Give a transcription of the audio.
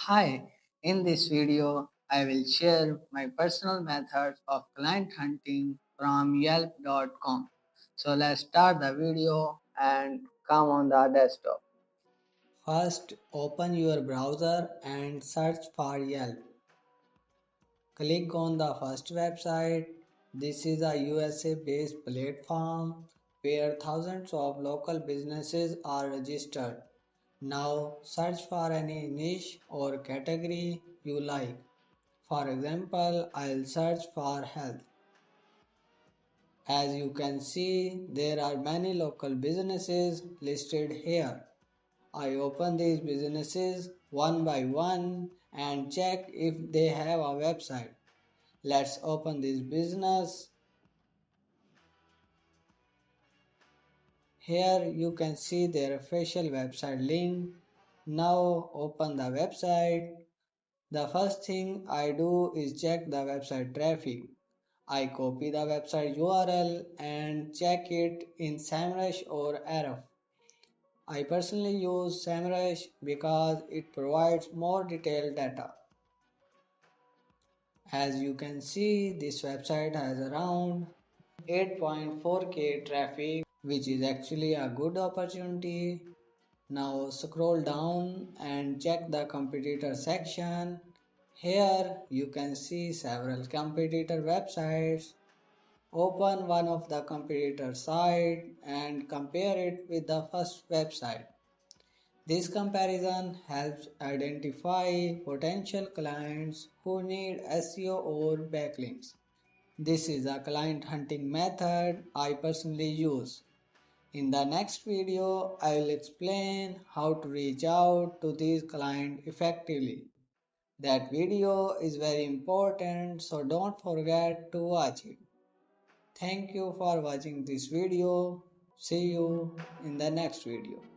Hi, in this video, I will share my personal methods of client hunting from Yelp.com. So let's start the video and come on the desktop. First, open your browser and search for Yelp. Click on the first website. This is a USA based platform where thousands of local businesses are registered. Now search for any niche or category you like. For example, I'll search for health. As you can see, there are many local businesses listed here. I open these businesses one by one and check if they have a website. Let's open this business. Here you can see their official website link. Now open the website. The first thing I do is check the website traffic. I copy the website URL and check it in SEMrush or Arrow. I personally use SEMrush because it provides more detailed data. As you can see, this website has around 8.4k traffic, which is actually a good opportunity. Now scroll down and check the competitor section. Here you can see several competitor websites. Open one of the competitor site and compare it with the first website. This comparison helps identify potential clients who need SEO or backlinks. This is a client hunting method I personally use. In the next video, I will explain how to reach out to these clients effectively. That video is very important, so don't forget to watch it. Thank you for watching this video. See you in the next video.